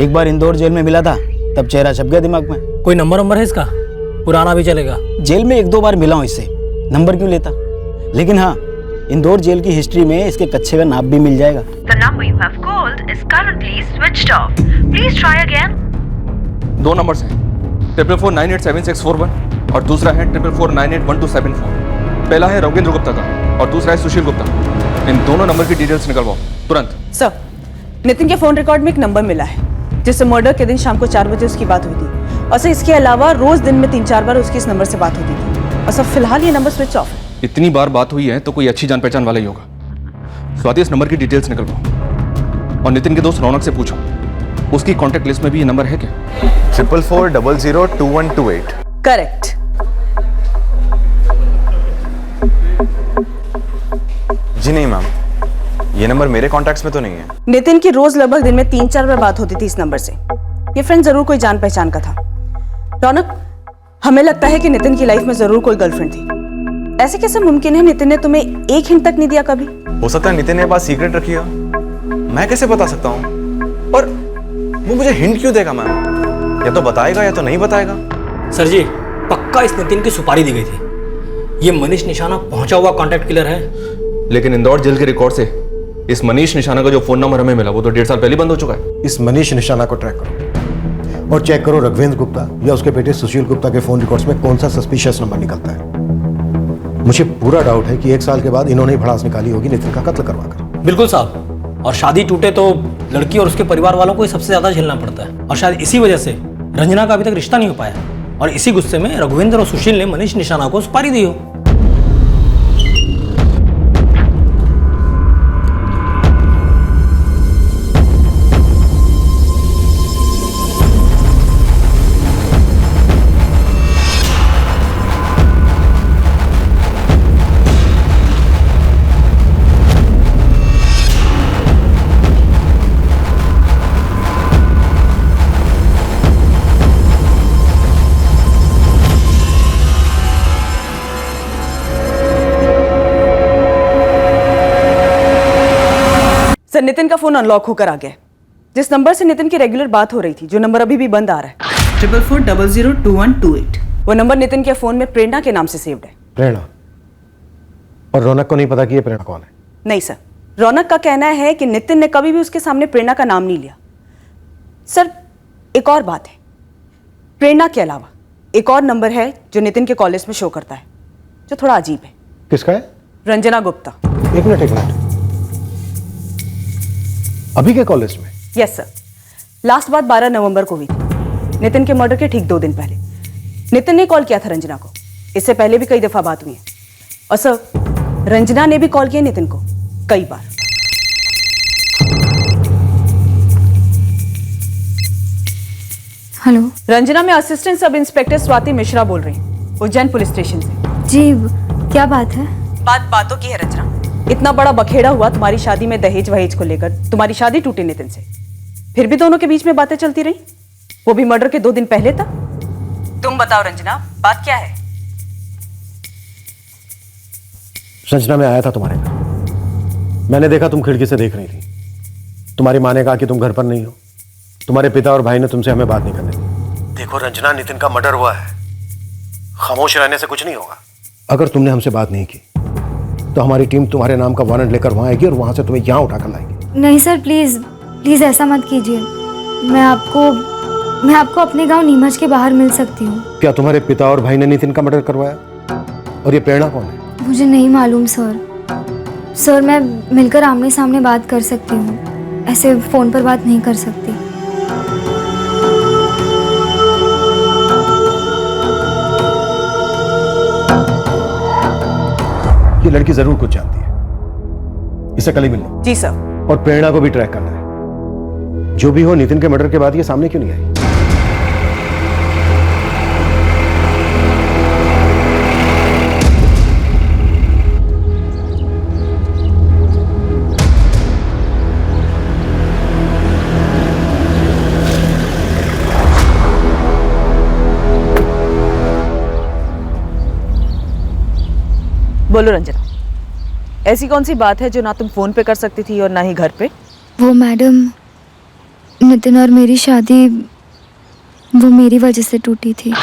एक बार इंदौर जेल में मिला था, तब चेहरा छप गया दिमाग में। कोई नंबर है इसका? पुराना भी चलेगा? जेल में 1-2 बार मिला हूँ इससे, नंबर क्यों लेता। लेकिन हाँ, इंदौर जेल की हिस्ट्री में इसके कच्चे का नाप भी मिल जाएगा। The number you have called is currently switched off. Please try again. 2 numbers हैं, 44498761 और दूसरा है 44498127 पहला है रघुवेंद्र गुप्ता का और दूसरा है सुशील गुप्ता। इन दोनों नंबर की डिटेल्स निकलवाओ तुरंत। सर, नितिन के फोन रिकॉर्ड में एक नंबर मिला है जिससे मर्डर के दिन शाम को 4 बजे उसकी बात हुई थी, और सर इसके अलावा रोज दिन में 3-4 बार उसकी इस नंबर से बात होती थी, और सर फिलहाल ये नंबर स्विच ऑफ है। इतनी बार बात हुई है तो कोई अच्छी जान पहचान वाला ही होगा। स्वाति, इस नंबर की डिटेल्स निकलवाओ और नितिन के दोस्त रौनक से पूछो उसकी कांटेक्ट लिस्ट में भी ये नंबर है क्या? 44402128। करेक्ट। जी नहीं मैम, ये नंबर मेरे कॉन्टैक्ट्स में तो नहीं है। नितिन की रोज लगभग दिन में 3-4 बार बात होती थी इस नंबर से। ये फ्रेंड जरूर कोई जान पहचान का था। रौनक, हमें लगता है कि नितिन की लाइफ में जरूर कोई गर्लफ्रेंड थी। ऐसे कैसे मुमकिन है नितिन ने तुम्हें एक हिंट तक नहीं दिया कभी? हो सकता है नितिन ने बात सीक्रेट रखी हो, मैं कैसे बता सकता हूँ? और वो मुझे हिंट क्यों देगा मैम? या तो बताएगा या तो नहीं बताएगा। सर जी, पक्का इस नितिन की सुपारी दी गई थी। ये मनीष निशाना पहुंचा हुआ कॉन्टैक्ट किलर है। लेकिन इंदौर जेल के रिकॉर्ड से इस मनीष निशाना का जो फोन नंबर हमें मिला वो तो 1.5 साल पहले बंद हो चुका है। इस मनीष निशाना को ट्रैक करो और चेक करो रघुवेंद्र गुप्ता या उसके बेटे सुशील गुप्ता के फोन रिकॉर्ड्स में कौन सा सस्पिशियस नंबर निकलता है। मुझे पूरा डाउट है कि 1 साल के बाद इन्होंने भड़ास निकाली होगी नितिन का कत्ल करवाकर। बिल्कुल साहब, और शादी टूटे तो लड़की और उसके परिवार वालों को ही सबसे ज्यादा झेलना पड़ता है। और शायद इसी वजह से रंजना का अभी तक रिश्ता नहीं हो पाया और इसी गुस्से में रघुवेंद्र और सुशील ने मनीष निशाना को सुपारी दी हो। सर, नितिन का फोन अनलॉक होकर आ गया है। जिस नंबर से नितिन की रेगुलर बात हो रही थी, जो नंबर अभी भी बंद आ रहा है 44002128, वो नंबर नितिन के फोन में प्रेरणा के नाम से सेव्ड है। प्रेरणा? और रौनक को नहीं पता कि ये प्रेरणा कौन है? नहीं सर, रौनक का कहना है कि नितिन ने कभी भी उसके सामने प्रेरणा का नाम नहीं लिया। सर, एक और बात है, प्रेरणा के अलावा एक और नंबर है जो नितिन के कॉलेज में शो करता है, जो थोड़ा अजीब है। किसका है? रंजना गुप्ता। एक मिनट, अभी के कॉलेज में? यस सर, लास्ट बात 12 नवंबर को हुई थी, नितिन के मर्डर के ठीक 2 दिन पहले। नितिन ने कॉल किया था रंजना को, इससे पहले भी कई दफा बात हुई है। और सर, रंजना ने भी कॉल किया नितिन को कई बार। हेलो, रंजना, मैं assistant sub inspector Swati Mishra बोल रही हूँ, उज्जैन पुलिस स्टेशन से। जी, क्या बात है? बातों की है रंजना। इतना बड़ा बखेड़ा हुआ तुम्हारी शादी में दहेज वहेज को लेकर, तुम्हारी शादी टूटी नितिन से, फिर भी दोनों के बीच में बातें चलती रही, वो भी मर्डर के 2 दिन पहले तक। तुम बताओ रंजना, बात क्या है? रंजना, मैं आया था तुम्हारे घर, मैंने देखा तुम खिड़की से देख रही थी। तुम्हारी माँ ने कहा कि तुम घर पर नहीं हो, तुम्हारे पिता और भाई ने तुमसे हमें बात नहीं करने दी। देखो रंजना, नितिन का मर्डर हुआ है, खामोश रहने से कुछ नहीं होगा। अगर तुमने हमसे बात नहीं की तो हमारी टीम तुम्हारे नाम का वारंट लेकर वहां आएगी और वहां से तुम्हें यहां उठाकर लाएगी। नहीं सर, प्लीज ऐसा मत कीजिए। मैं आपको अपने गांव नीमच के बाहर मिल सकती हूँ। क्या तुम्हारे पिता और भाई ने नितिन का मर्डर करवाया? और ये प्रेरणा कौन है? मुझे नहीं मालूम सर, मैं मिलकर आमने सामने बात कर सकती हूँ, ऐसे फोन पर बात नहीं कर सकती। ये लड़की जरूर कुछ जानती है, इसे कल ही मिलना। जी सर। और प्रेरणा को भी ट्रैक करना है। जो भी हो, नितिन के मर्डर के बाद ये सामने क्यों नहीं आई? बोलो रंजना, ऐसी कौन सी बात है जो ना तुम फोन पे कर सकती थी और ना ही घर पे? वो मैडम, नितिन और मेरी शादी वो मेरी वजह से टूटी थी।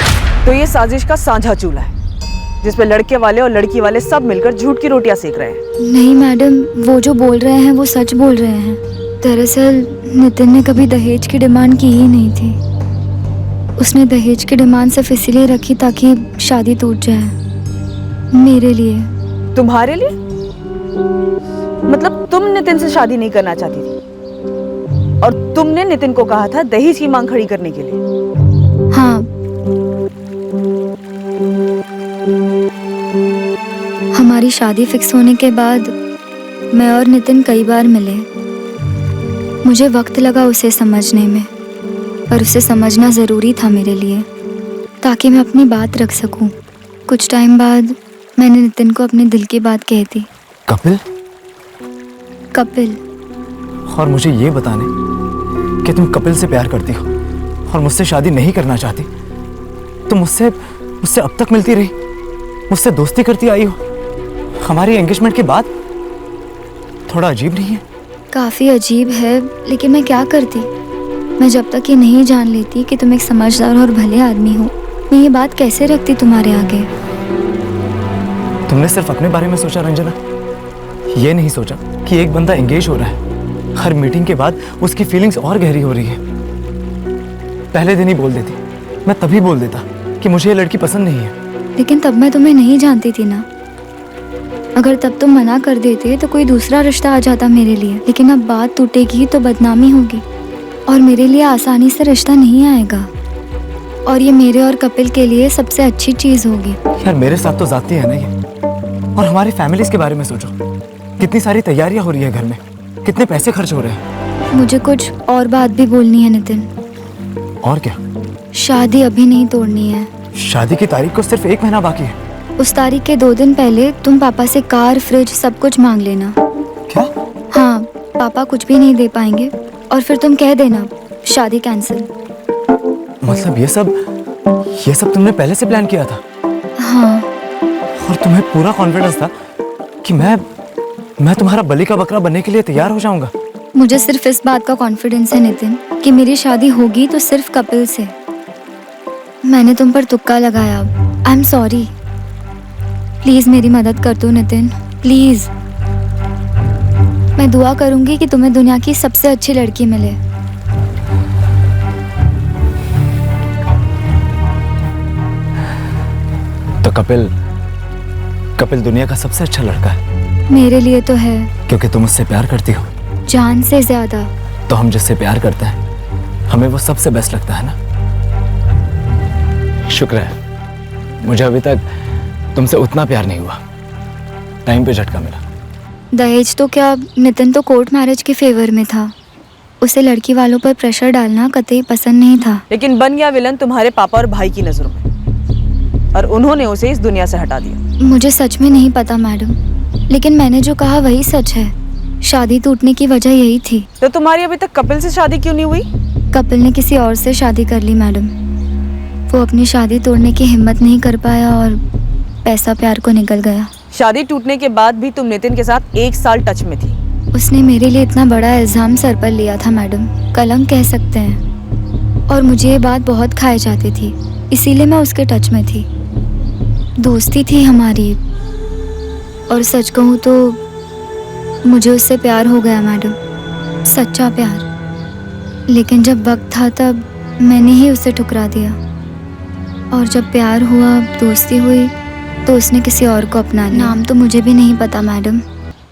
तो ये साजिश का साझा चूल्हा है जिसपे लड़के वाले और लड़की वाले सब मिलकर झूठ की रोटियां सेक रहे हैं। नहीं मैडम, वो जो बोल रहे हैं वो सच बोल रहे हैं। दरअसल नितिन ने कभी दहेज की डिमांड की ही नहीं थी। उसने दहेज की डिमांड सिर्फ इसलिए रखी ताकि शादी टूट जाए, मेरे लिए। तुम्हारे लिए? मतलब तुम नितिन से शादी नहीं करना चाहती थी और तुमने नितिन को कहा था दहेज की मांग खड़ी करने के लिए? हाँ। हमारी शादी फिक्स होने के बाद मैं और नितिन कई बार मिले। मुझे वक्त लगा उसे समझने में, पर उसे समझना ज़रूरी था मेरे लिए, ताकि मैं अपनी बात रख सकूं। कुछ टाइम बाद मैंने नितिन को अपने दिल की बात कह दी। कपिल? कपिल। और मुझे ये बताने कि तुम कपिल से प्यार करती हो और मुझसे शादी नहीं करना चाहती। तुम मुझसे अब तक मिलती रही, मुझसे दोस्ती करती आई हो। हमारी एंगेजमेंट के बाद थोड़ा अजीब नहीं है? काफ़ी अजीब है, लेकिन मैं क्या करती। मैं जब तक ये नहीं जान लेती कि तुम एक समझदार और भले आदमी हो, मैं ये बात कैसे रखती तुम्हारे आगे। तुमने सिर्फ अपने बारे में सोचा रंजना, ये नहीं सोचा कि एक बंदा एंगेज हो रहा है। हर मीटिंग के बाद उसकी फीलिंग्स और गहरी हो रही है। पहले दिन ही बोल देती, मैं तभी बोल देता कि मुझे ये लड़की पसंद नहीं है। लेकिन तब मैं तुम्हें नहीं जानती थी ना। अगर तब तुम मना कर देते तो कोई दूसरा रिश्ता आ जाता मेरे लिए, लेकिन अब बात टूटेगी तो बदनामी होगी और मेरे लिए आसानी से रिश्ता नहीं आएगा, और ये मेरे और कपिल के लिए सबसे अच्छी चीज होगी। यार मेरे साथ तो जाती है ना ये, और हमारी फैमिलीज के बारे में सोचो, कितनी सारी तैयारियां हो रही है घर में, कितने पैसे खर्च हो रहे हैं। मुझे कुछ और बात भी बोलनी है नितिन। और क्या? शादी अभी नहीं तोड़नी है। शादी की तारीख को सिर्फ 1 महीना बाकी है। उस तारीख के 2 दिन पहले तुम पापा से कार, फ्रिज सब कुछ मांग लेना। क्या? हाँ, पापा कुछ भी नहीं दे पाएंगे और फिर तुम कह देना शादी कैंसिल। मतलब ये सब तुमने पहले से प्लान किया था? हाँ। और तुम्हें पूरा कॉन्फिडेंस था कि मैं तुम्हारा बलि का बकरा बनने के लिए तैयार हो जाऊंगा? मुझे सिर्फ इस बात का कॉन्फिडेंस है नितिन कि मेरी शादी होगी तो सिर्फ कपिल से। मैंने तुम पर तुक्का लगाया। I am sorry. प्लीज मेरी मदद कर दो नितिन, प्लीज। मैं दुआ करूंगी कि तुम्हें दुनिया की सबसे अच्छी लड़की मिले। तो कपिल दुनिया का सबसे अच्छा लड़का है। मेरे लिए तो है। क्योंकि तुम उससे प्यार करती हो। जान से ज्यादा। तो हम जिससे प्यार करते हैं हमें वो सबसे बेस्ट लगता है ना। शुक्र है मुझे अभी तक तुमसे उतना प्यार नहीं हुआ, टाइम पे झटका मिला। दहेज तो क्या, नितिन तो कोर्ट मैरिज के फेवर में था। उसे लड़की वालों पर प्रेशर डालना कतई पसंद नहीं था। लेकिन बन गया विलन तुम्हारे पापा और भाई की नजरों में, और उन्होंने उसे इस दुनिया से हटा दिया। मुझे सच में नहीं पता मैडम, लेकिन मैंने जो कहा वही सच है। शादी टूटने की वजह यही थी। तो तुम्हारी अभी तक कपिल से शादी क्यों नहीं हुई? कपिल ने किसी और से शादी कर ली मैडम। वो अपनी शादी तोड़ने की हिम्मत नहीं कर पाया और पैसा प्यार को निकल गया। शादी टूटने के बाद भी तुम नितिन के साथ 1 साल टच में थी। उसने मेरे लिए इतना बड़ा इल्जाम सर पर लिया था मैडम, कलंक कह सकते हैं। और मुझे ये बात बहुत खाई जाती थी, इसीलिए मैं उसके टच में थी। दोस्ती थी हमारी, और सच कहूँ तो मुझे उससे प्यार हो गया मैडम, सच्चा प्यार। लेकिन जब वक्त था तब मैंने ही उसे ठुकरा दिया, और जब प्यार हुआ, दोस्ती हुई, तो उसने किसी और को अपना लिया। नाम तो मुझे भी नहीं पता मैडम।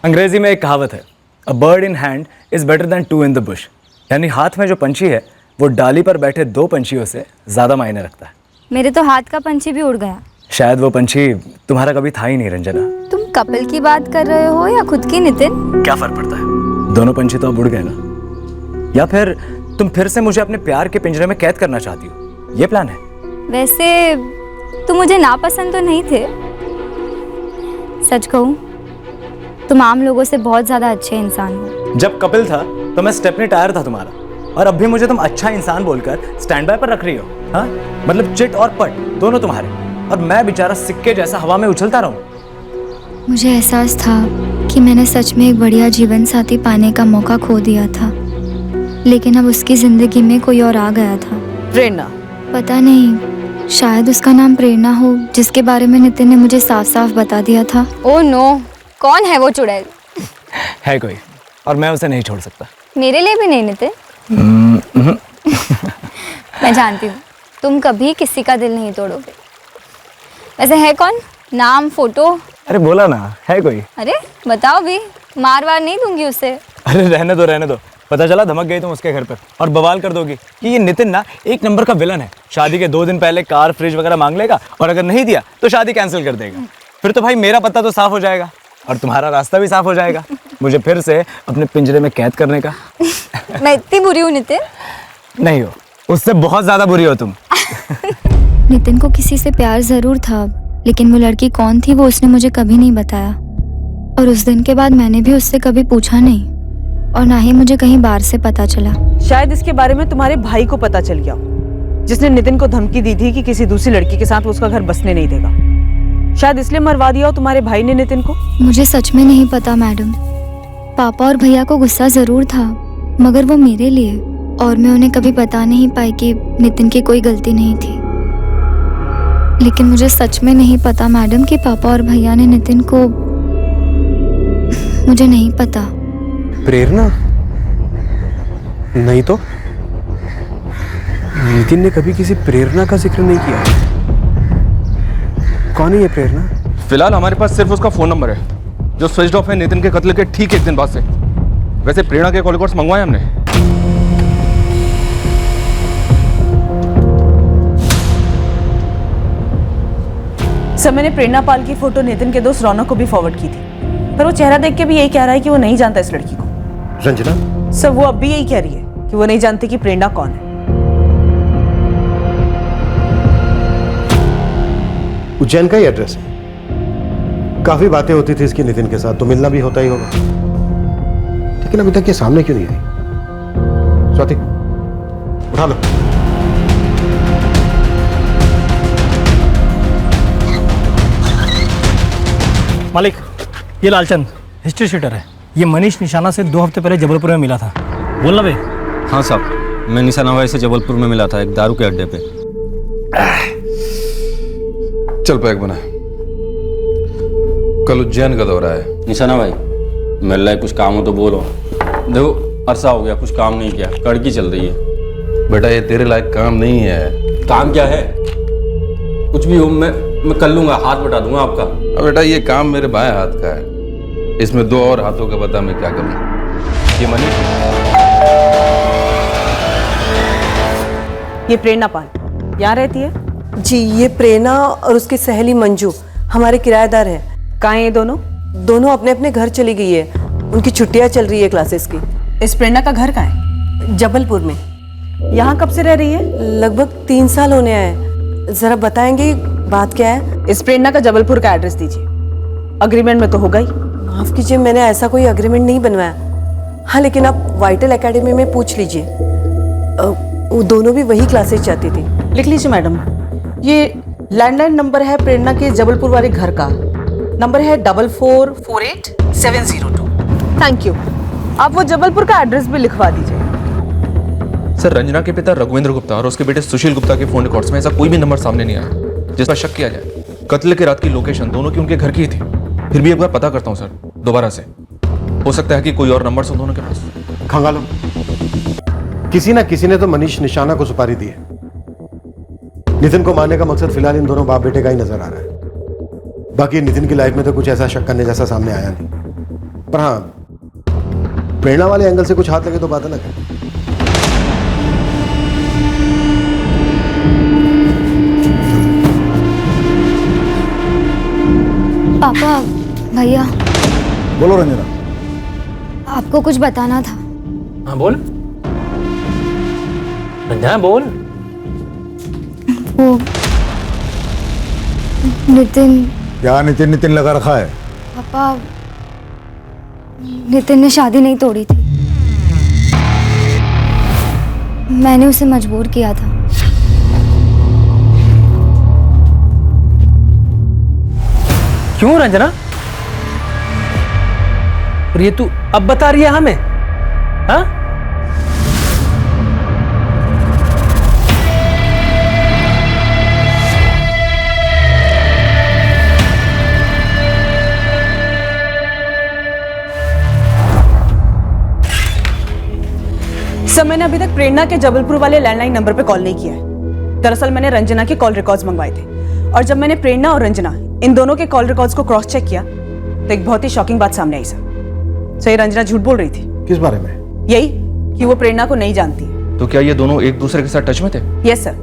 अंग्रेजी में एक कहावत है, a bird in hand is better than 2 in the Bush. यानी हाथ में जो पंछी है वो डाली पर बैठे 2 पंछियों से ज्यादा मायने रखता है। मेरे तो हाथ का पंछी भी उड़ गया। शायद वो पंछी तुम्हारा कभी था ही नहीं रंजना। तुम कपिल की बात कर रहे हो या खुद की नितिन? क्या फर्क पड़ता है, दोनों पंछी तो अब उड़ गए ना। या फिर तुम फिर से मुझे अपने प्यार के पिंजरे में कैद करना चाहती हो, ये प्लान है? वैसे तुम मुझे नापसंद तो नहीं थे। सच कहूँ तुम आम लोगों से बहुत ज्यादा अच्छे इंसान हो। जब कपिल था तो मैं स्टेपनी टायर था तुम्हारा, और अब भी मुझे तुम अच्छा इंसान बोलकर स्टैंड बाय पर रख रही हो। हाँ, मतलब चिट और पट दोनों तुम्हारे, और मैं बेचारा सिक्के जैसा हवा में उछलता रहूं। मुझे एहसास था कि मैंने सच में एक बढ़िया जीवन साथी पाने का मौका खो दिया था, लेकिन अब उसकी जिंदगी में कोई और आ गया था। प्रेरणा? पता नहीं, शायद उसका नाम प्रेरणा हो, जिसके बारे में नितिन ने मुझे साफ साफ बता दिया था। ओह नो, कौन है वो चुड़ैल? है कोई, और मैं उसे नहीं छोड़ सकता। मेरे लिए भी नहीं नितिन। मैं जानती हूँ तुम कभी किसी का दिल नहीं तोड़ोगे। वैसे है कौन? नाम, फोटो? अरे बोला ना, है कोई। अरे बताओ भी, मार वार नहीं दूंगी उसे। अरे रहने दो। पता चला धमक गई तुम उसके घर पर और बवाल कर दोगी कि ये नितिन ना 1 नंबर का विलन है। शादी के 2 दिन पहले कार, फ्रिज वगैरह मांग लेगा, और अगर नहीं दिया तो शादी कैंसिल कर देगा। फिर तो भाई मेरा पत्ता तो साफ हो जाएगा और तुम्हारा रास्ता भी साफ हो जाएगा मुझे फिर से अपने पिंजरे में कैद करने का। मैं इतनी बुरी हूँ नितिन? नहीं हो, उससे बहुत ज्यादा बुरी हो तुम। नितिन को किसी से प्यार जरूर था, लेकिन वो लड़की कौन थी वो उसने मुझे कभी नहीं बताया, और उस दिन के बाद मैंने भी उससे कभी पूछा नहीं, और ना ही मुझे कहीं बाहर से पता चला। शायद इसके बारे में तुम्हारे भाई को पता चल गया, जिसने नितिन को धमकी दी थी कि किसी दूसरी लड़की के साथ वो उसका घर बसने नहीं देगा। शायद इसलिए मरवा दिया हो तुम्हारे भाई ने नितिन को। मुझे सच में नहीं पता मैडम। पापा और भैया को गुस्सा जरूर था, मगर वो मेरे लिए, और मैं उन्हें कभी बता नहीं पाई कि नितिन की कोई गलती नहीं थी। लेकिन मुझे सच में नहीं पता मैडम कि पापा और भैया ने नितिन को, मुझे नहीं पता। प्रेरणा? नहीं तो नितिन ने कभी किसी प्रेरणा का जिक्र नहीं किया। कौन है ये प्रेरणा? फिलहाल हमारे पास सिर्फ उसका फोन नंबर है, जो स्विच ऑफ है नितिन के कत्ल के ठीक एक दिन बाद से। वैसे प्रेरणा के कॉल रिकॉर्ड्स मंगवाए हमने। सर मैंने प्रेरणा पाल की फोटो नितिन के दोस्त रौनक को भी फॉरवर्ड की थी, पर वो चेहरा देख के भी यही कह रहा है कि वो नहीं जानता इस लड़की को। रंजना? सर वो अब भी यही कह रही है कि वो नहीं जानती कि प्रेरणा कौन है। उज्जैन का ही एड्रेस है। काफी बातें होती थी इसकी नितिन के साथ, तो मिलना भी होता ही होगा। लेकिन अभी तक ये सामने क्यों नहीं आई? स्वाति उठा लो। मालिक, ये लालचंद हिस्ट्री शीटर है। ये मनीष निशाना से 2 हफ्ते पहले जबलपुर में मिला था। बोलना बे। हाँ साहब, मैं निशाना भाई से जबलपुर में मिला था एक दारू के अड्डे पे। चल पैक बना। कल उज्जैन का दौरा है। निशाना भाई मिल रहा है, कुछ काम हो तो बोलो। देखो अरसा हो गया, कुछ काम नहीं किया, कड़की चल रही है। बेटा ये तेरे लायक काम नहीं है। काम क्या है? कुछ भी हो मैं कर लूंगा, हाथ बटा दूंगा आपका। अब बेटा ये काम मेरे बाएं हाथ का है, इसमें 2 और हाथों का बता मैं क्या करूं। ये मनीष, ये प्रेरणा पाल यहाँ रहती है? जी, ये प्रेरणा और उसकी सहेली मंजू हमारे किराएदार हैं। कहाँ हैं ये दोनों? दोनों अपने अपने घर चली गई है, उनकी छुट्टियां चल रही है क्लासेस की। इस प्रेरणा का घर कहाँ है? जबलपुर में। यहाँ कब से रह रही है? लगभग 3 साल होने आए। जरा बताएंगे बात क्या है? इस प्रेरणा का जबलपुर का एड्रेस दीजिए। अग्रीमेंट में तो होगा ही। माफ कीजिए, मैंने ऐसा कोई अग्रीमेंट नहीं बनवाया। हाँ लेकिन आप वाइटल एकेडमी में पूछ लीजिए, वो दोनों भी वही क्लासेस जाती थी। लिख लीजिए मैडम। ये लैंडलाइन नंबर है प्रेरणा के जबलपुर वाले घर का। नंबर है 4448-702। Thank you. आप वो जबलपुर का एड्रेस भी लिखवा दीजिए। सर रंजना के पिता रघुवेंद्र गुप्ता और उसके बेटे सुशील गुप्ता के फोन रिकॉर्ड्स में ऐसा कोई भी नंबर सामने नहीं आया जिस पर शक किया जाए। कत्ल के रात की लोकेशन दोनों की उनके घर की थी। फिर भी एक बार पता करता हूँ सर दोबारा से, हो सकता है कि कोई और नंबर दोनों के पास। खंगालो, किसी ना किसी ने तो मनीष निशाना को सुपारी दी है। नितिन को मारने का मकसद फिलहाल इन दोनों बाप बेटे का ही नजर आ रहा है। बाकी नितिन की लाइफ में तो कुछ ऐसा शक करने जैसा सामने आया नहीं। पर हाँ, प्रेरणा वाले एंगल से कुछ हाथ लगे तो बात अलग है। पापा, भैया। बोलो रंजना। आपको कुछ बताना था। हाँ बोल रंजना, बोल। वो नितिन। क्या नितिन नितिन लगा रखा है? पापा, नितिन ने शादी नहीं तोड़ी थी, मैंने उसे मजबूर किया था। क्यों रंजना? और ये तू अब बता रही है हमें? हाँ? सर मैंने अभी तक प्रेरणा के जबलपुर वाले लैंडलाइन नंबर पे कॉल नहीं किया है। दरअसल मैंने रंजना के कॉल रिकॉर्ड्स मंगवाए थे, और जब मैंने प्रेरणा और रंजना इन दोनों के कॉल रिकॉर्ड्स को क्रॉस चेक किया तो एक बहुत ही शॉकिंग बात सामने आई सर। ये रंजना झूठ बोल रही थी। किस बारे में? यही कि वो प्रेरणा को नहीं जानती है। तो क्या ये दोनों एक दूसरे के साथ टच में थे? Yes sir.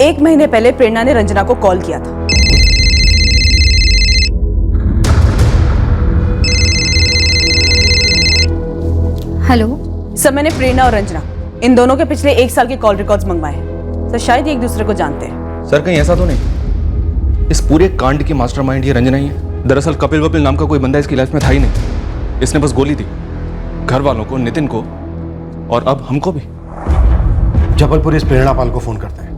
1 महीने पहले प्रेरणा ने रंजना को कॉल किया था। हेलो सर, मैंने प्रेरणा और रंजना इन दोनों के पिछले 1 साल के कॉल रिकॉर्ड्स मंगवाए हैं। सर शायद ये एक दूसरे को जानते हैं। सर कहीं ऐसा तो नहीं इस पूरे कांड की मास्टरमाइंड ये रंजना ही है? दरअसल कपिल वपिल नाम का कोई बंदा इसकी लाइफ में था ही नहीं। इसने बस गोली दी घर वालों को, नितिन को, और अब हमको भी। जबलपुर इस प्रेरणा पाल को फोन करते हैं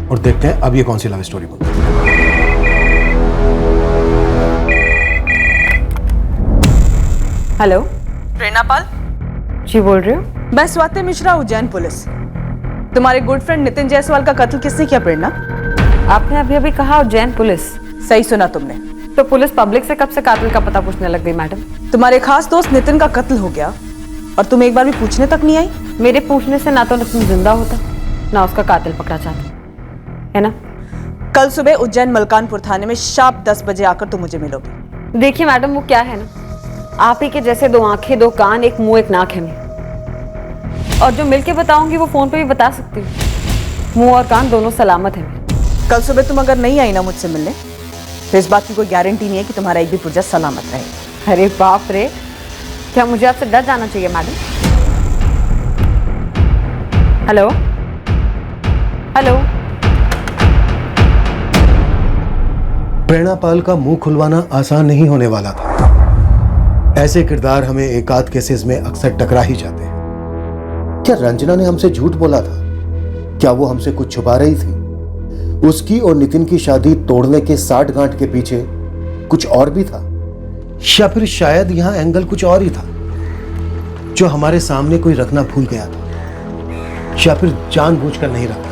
और देखते हैं अब ये कौन सी लव स्टोरी बनती है। हेलो, प्रेरणा पाल जी बोल रहे हो? मैं स्वाति मिश्रा, उज्जैन पुलिस। तुम्हारे गुड फ्रेंड नितिन जायसवाल का कत्ल किसने किया प्रेरणा? आपने अभी अभी कहा उज्जैन पुलिस। सही सुना तुमने। तो पुलिस पब्लिक से कब से कातिल का पता पूछने लग गई मैडम? तुम्हारे खास दोस्त नितिन का कत्ल हो गया और तुम एक बार भी पूछने तक नहीं आई। मेरे पूछने से ना तो नितिन जिंदा होता ना उसका कातिल पकड़ा जाता, है ना? कल सुबह उज्जैन मलकानपुर थाने में शार्प 10 बजे आकर तुम मुझे मिलोगी। देखिए मैडम, वो क्या है ना, आप ही के जैसे 2 आंखें 2 कान 1 मुंह 1 नाक है मेरे, और जो मिलके बताऊंगी वो फोन पे भी बता सकती हूँ। मुंह और कान दोनों सलामत है मेरे। कल सुबह तुम अगर नहीं आई ना मुझसे मिलने, तो इस बात की कोई गारंटी नहीं है कि तुम्हारा एक भी पुर्जा सलामत रहेगा। अरे बाप रे, क्या मुझे आपसे डर जाना चाहिए madam? Hello hello. Prerna Pal का मुंह खुलवाना आसान नहीं होने वाला था। ऐसे किरदार हमें एकाध केसेस में अक्सर टकरा ही जाते हैं। क्या रंजना ने हमसे झूठ बोला था? क्या वो हमसे कुछ छुपा रही थी? उसकी और नितिन की शादी तोड़ने के 60 गांठ के पीछे कुछ और भी था, या फिर शायद यहां एंगल कुछ और ही था जो हमारे सामने कोई रखना भूल गया था, या फिर जानबूझकर नहीं रख रहा था।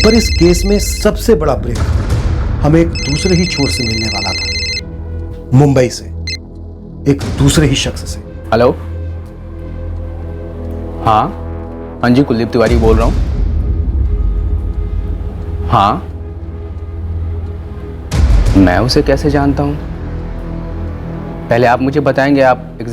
पर इस केस में सबसे बड़ा ब्रेक हमें एक दूसरे ही छोर से मिलने वाला था, मुंबई से, एक दूसरे ही शख्स से। हेलो, हाँ हाँ जी, कुलदीप तिवारी बोल रहा हूँ। हाँ, मैं उसे कैसे जानता हूँ? पहले आप मुझे बताएंगे आप एग्जैक्ट